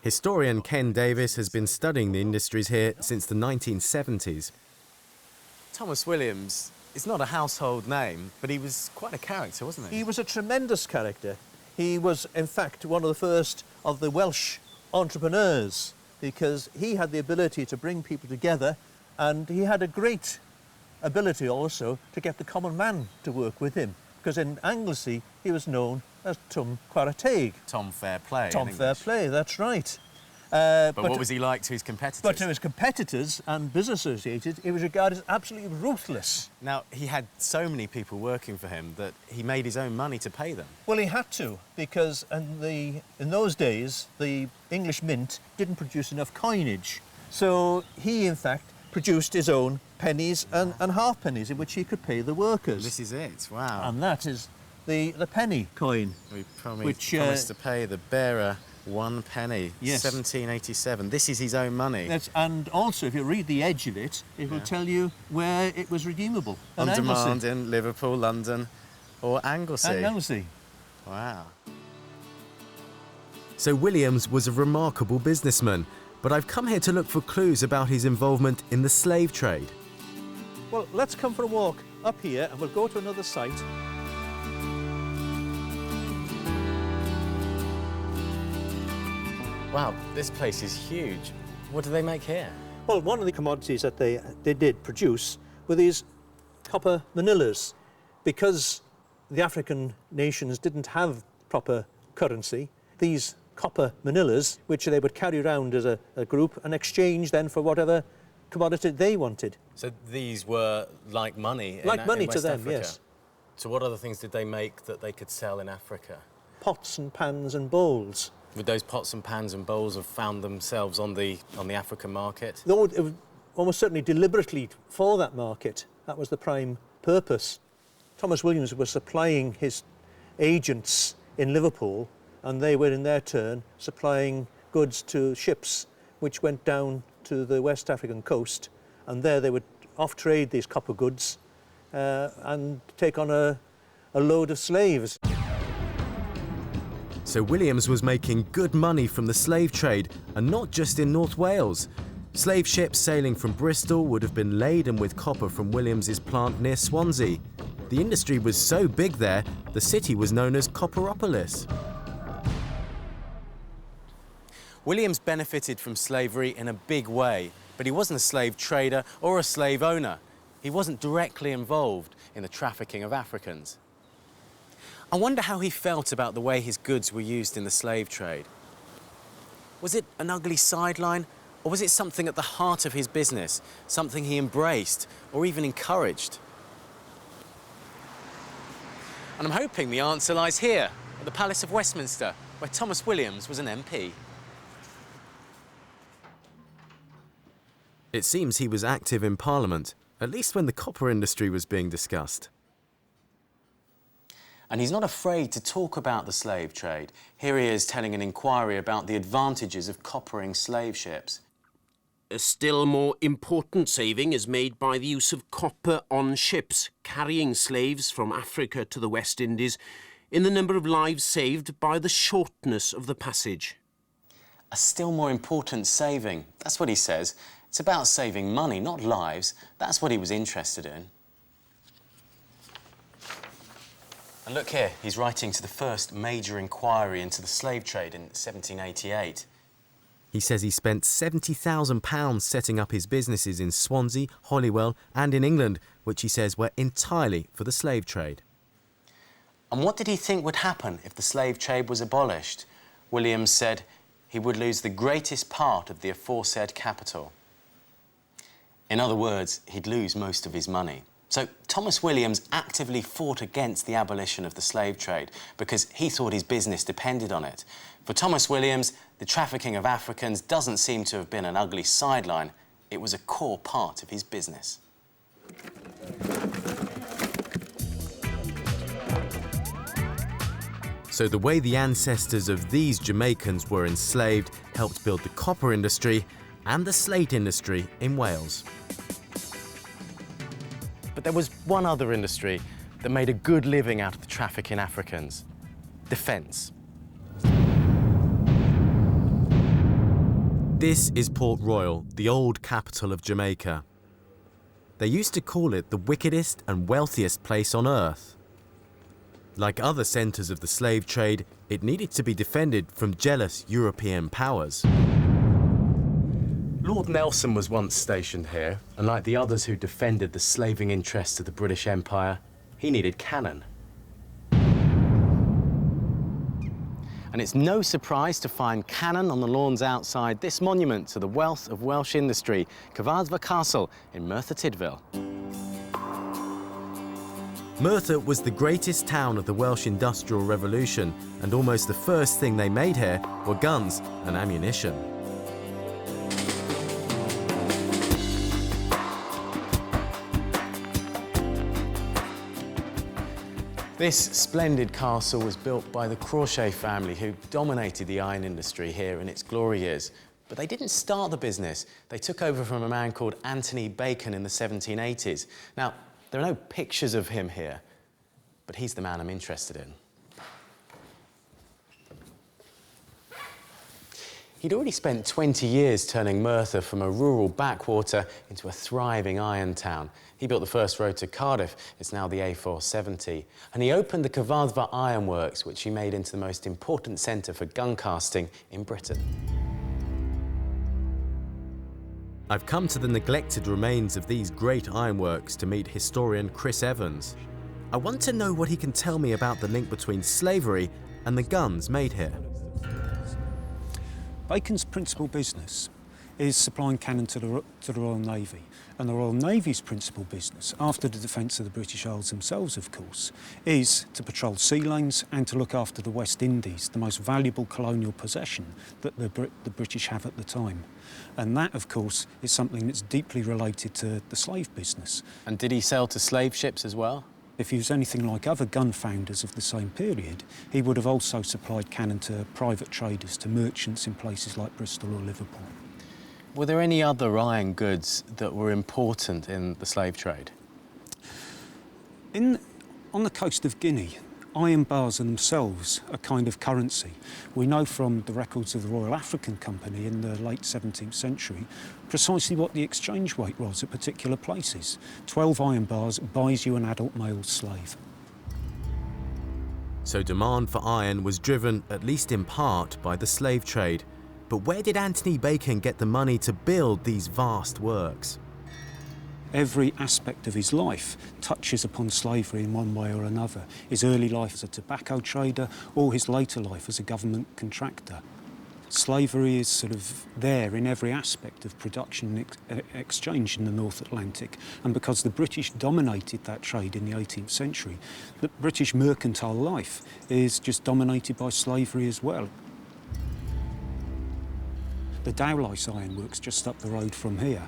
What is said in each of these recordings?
Historian Ken Davis has been studying the industries here since the 1970s. Thomas Williams is not a household name, but he was quite a character, wasn't he? He was a tremendous character. He was, in fact, one of the first of the Welsh entrepreneurs, because he had the ability to bring people together, and he had a great ability also to get the common man to work with him, because in Anglesey he was known as Tum Chwarae. Tom Fair Play. Tom Fair Play, that's right. But what was he like to his competitors? But to his competitors and business associates, he was regarded as absolutely ruthless. Now, he had so many people working for him that he made his own money to pay them. Well, he had to, because in those days, the English mint didn't produce enough coinage. So he, in fact, produced his own pennies and halfpennies in which he could pay the workers. This is it, wow. And that is the penny coin. We promised to pay the bearer 1 penny, yes. 1787. This is his own money. And also, if you read the edge of it, it will tell you where it was redeemable. On demand in Liverpool, London or Anglesey. Anglesey. Wow. So Williams was a remarkable businessman, but I've come here to look for clues about his involvement in the slave trade. Well, let's come for a walk up here and we'll go to another site. Wow, this place is huge. What do they make here? Well, one of the commodities that they did produce were these copper manillas. Because the African nations didn't have proper currency, these copper manillas, which they would carry around as a group and exchange then for whatever commodity they wanted. So these were like money in money to them, Africa. yes. So what other things did they make that they could sell in Africa? Pots and pans and bowls. Would those pots and pans and bowls have found themselves on the African market? No, it was almost certainly deliberately for that market. That was the prime purpose. Thomas Williams was supplying his agents in Liverpool, and they were in their turn supplying goods to ships which went down to the West African coast, and there they would off-trade these copper goods and take on a load of slaves. So Williams was making good money from the slave trade, and not just in North Wales. Slave ships sailing from Bristol would have been laden with copper from Williams's plant near Swansea. The industry was so big there, the city was known as Copperopolis. Williams benefited from slavery in a big way, but he wasn't a slave trader or a slave owner. He wasn't directly involved in the trafficking of Africans. I wonder how he felt about the way his goods were used in the slave trade. Was it an ugly sideline, or was it something at the heart of his business, something he embraced or even encouraged? And I'm hoping the answer lies here, at the Palace of Westminster, where Thomas Williams was an MP. It seems he was active in Parliament, at least when the copper industry was being discussed. And he's not afraid to talk about the slave trade. Here he is telling an inquiry about the advantages of coppering slave ships. A still more important saving is made by the use of copper on ships carrying slaves from Africa to the West Indies, in the number of lives saved by the shortness of the passage. A still more important saving, that's what he says. It's about saving money, not lives. That's what he was interested in. And look here, he's writing to the first major inquiry into the slave trade in 1788. He says he spent £70,000 setting up his businesses in Swansea, Holywell and in England, which he says were entirely for the slave trade. And what did he think would happen if the slave trade was abolished? Williams said he would lose the greatest part of the aforesaid capital. In other words, he'd lose most of his money. So Thomas Williams actively fought against the abolition of the slave trade because he thought his business depended on it. For Thomas Williams, the trafficking of Africans doesn't seem to have been an ugly sideline. It was a core part of his business. So the way the ancestors of these Jamaicans were enslaved helped build the copper industry and the slate industry in Wales. But there was one other industry that made a good living out of the traffic in Africans: defence. This is Port Royal, the old capital of Jamaica. They used to call it the wickedest and wealthiest place on earth. Like other centres of the slave trade, it needed to be defended from jealous European powers. Lord Nelson was once stationed here, and like the others who defended the slaving interests of the British Empire, he needed cannon. And it's no surprise to find cannon on the lawns outside this monument to the wealth of Welsh industry, Cyfarthfa Castle in Merthyr Tydfil. Merthyr was the greatest town of the Welsh Industrial Revolution, and almost the first thing they made here were guns and ammunition. This splendid castle was built by the Crauchete family, who dominated the iron industry here in its glory years. But they didn't start the business. They took over from a man called Anthony Bacon in the 1780s. Now, there are no pictures of him here, but he's the man I'm interested in. He'd already spent 20 years turning Merthyr from a rural backwater into a thriving iron town. He built the first road to Cardiff, it's now the A470, and he opened the Cyfarthfa Iron Works, which he made into the most important centre for gun casting in Britain. I've come to the neglected remains of these great ironworks to meet historian Chris Evans. I want to know what he can tell me about the link between slavery and the guns made here. Bacon's principal business is supplying cannon to the Royal Navy, and the Royal Navy's principal business, after the defence of the British Isles themselves of course, is to patrol sea lanes and to look after the West Indies, the most valuable colonial possession that the British have at the time. And that, of course, is something that's deeply related to the slave business. And did he sell to slave ships as well? If he was anything like other gun founders of the same period, he would have also supplied cannon to private traders, to merchants in places like Bristol or Liverpool. Were there any other iron goods that were important in the slave trade? On the coast of Guinea, iron bars are themselves a kind of currency. We know from the records of the Royal African Company in the late 17th century precisely what the exchange rate was at particular places. 12 iron bars buys you an adult male slave. So demand for iron was driven, at least in part, by the slave trade. But where did Anthony Bacon get the money to build these vast works? Every aspect of his life touches upon slavery in one way or another. His early life as a tobacco trader or his later life as a government contractor. Slavery is sort of there in every aspect of production and exchange in the North Atlantic. And because the British dominated that trade in the 18th century, the British mercantile life is just dominated by slavery as well. The Dowlice Ironworks just up the road from here.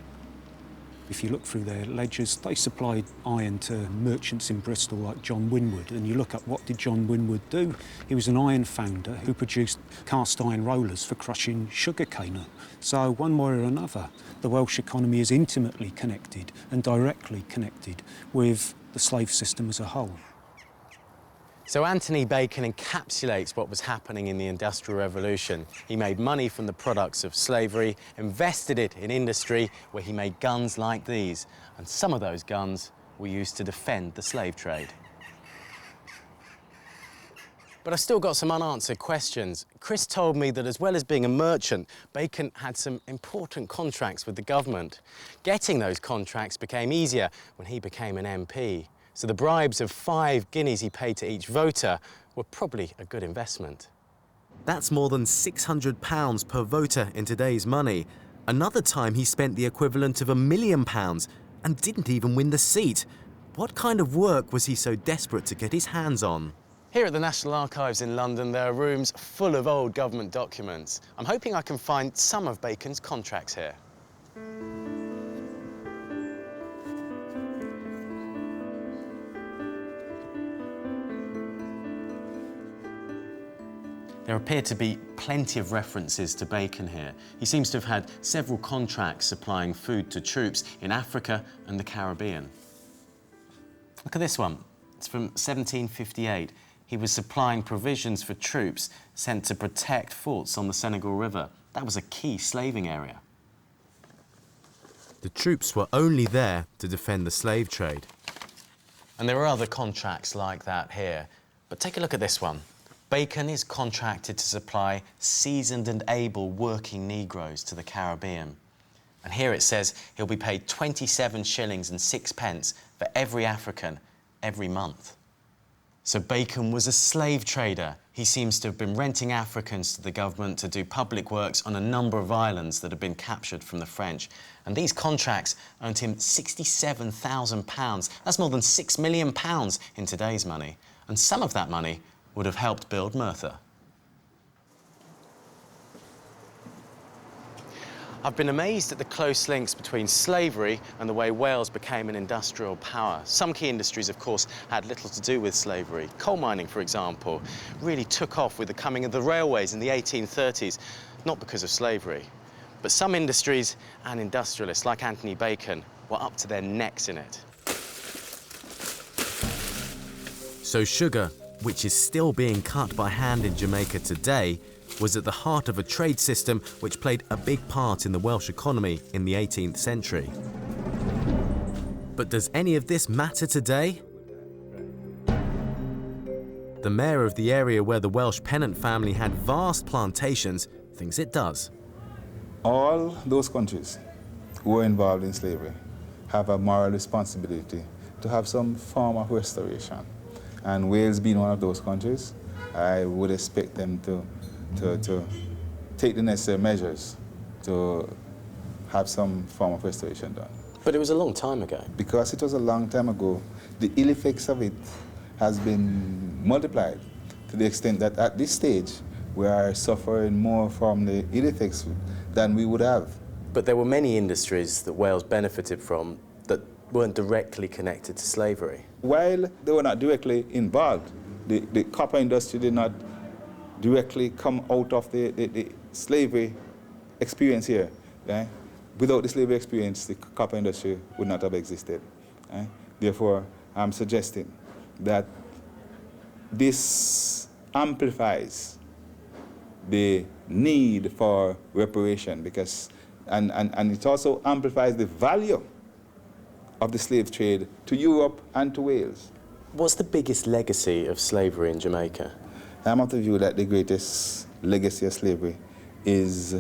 If you look through their ledgers, they supplied iron to merchants in Bristol like John Winwood, and you look up what did John Winwood do? He was an iron founder who produced cast iron rollers for crushing sugarcane. So one way or another, the Welsh economy is intimately connected and directly connected with the slave system as a whole. So Anthony Bacon encapsulates what was happening in the Industrial Revolution. He made money from the products of slavery, invested it in industry where he made guns like these. And some of those guns were used to defend the slave trade. But I've still got some unanswered questions. Chris told me that as well as being a merchant, Bacon had some important contracts with the government. Getting those contracts became easier when he became an MP. So the bribes of 5 guineas he paid to each voter were probably a good investment. That's more than £600 per voter in today's money. Another time he spent the equivalent of £1 million and didn't even win the seat. What kind of work was he so desperate to get his hands on? Here at the National Archives in London, there are rooms full of old government documents. I'm hoping I can find some of Bacon's contracts here. There appear to be plenty of references to Bacon here. He seems to have had several contracts supplying food to troops in Africa and the Caribbean. Look at this one. It's from 1758. He was supplying provisions for troops sent to protect forts on the Senegal River. That was a key slaving area. The troops were only there to defend the slave trade. And there are other contracts like that here. But take a look at this one. Bacon is contracted to supply seasoned and able working Negroes to the Caribbean. And here it says he'll be paid 27 shillings and 6 pence for every African every month. So Bacon was a slave trader. He seems to have been renting Africans to the government to do public works on a number of islands that had been captured from the French. And these contracts earned him £67,000. That's more than £6 million in today's money. And some of that money would have helped build Merthyr. I've been amazed at the close links between slavery and the way Wales became an industrial power. Some key industries, of course, had little to do with slavery. Coal mining, for example, really took off with the coming of the railways in the 1830s, not because of slavery. But some industries and industrialists, like Anthony Bacon, were up to their necks in it. So sugar, which is still being cut by hand in Jamaica today, was at the heart of a trade system which played a big part in the Welsh economy in the 18th century. But does any of this matter today? The mayor of the area where the Welsh Pennant family had vast plantations thinks it does. All those countries who were involved in slavery have a moral responsibility to have some form of restoration. And Wales being one of those countries, I would expect them to take the necessary measures to have some form of restoration done. But it was a long time ago. Because it was a long time ago, the ill effects of it has been multiplied to the extent that at this stage we are suffering more from the ill effects than we would have. But there were many industries that Wales benefited from that weren't directly connected to slavery. While they were not directly involved, the copper industry did not directly come out of the slavery experience here. Right? Without the slavery experience, the copper industry would not have existed. Right? Therefore, I'm suggesting that this amplifies the need for reparation because, and it also amplifies the value of the slave trade to Europe and to Wales. What's the biggest legacy of slavery in Jamaica? I'm of the view that the greatest legacy of slavery is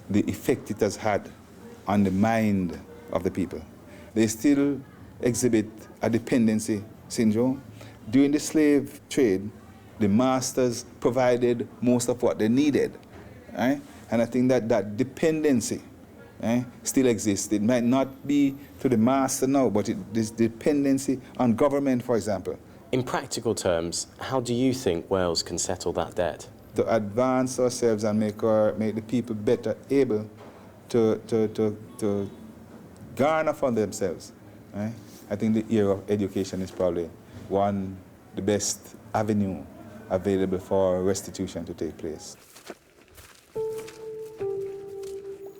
the effect it has had on the mind of the people. They still exhibit a dependency syndrome. During the slave trade, the masters provided most of what they needed. Right? And I think that that dependency still exists. It might not be to the master now, but this dependency on government, for example. In practical terms, how do you think Wales can settle that debt? To advance ourselves and make the people better able to garner for themselves. Right? I think the era of education is probably the best avenue available for restitution to take place.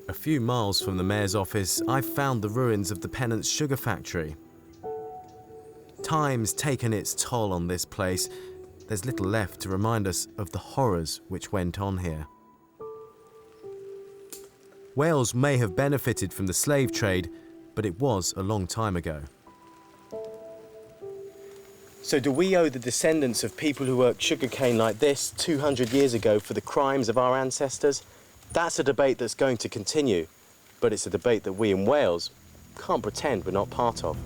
A few miles from the mayor's office, I found the ruins of the Pennant's sugar factory. Time's taken its toll on this place. There's little left to remind us of the horrors which went on here. Wales may have benefited from the slave trade, but it was a long time ago. So do we owe the descendants of people who worked sugarcane like this 200 years ago for the crimes of our ancestors? That's a debate that's going to continue, but it's a debate that we in Wales can't pretend we're not part of.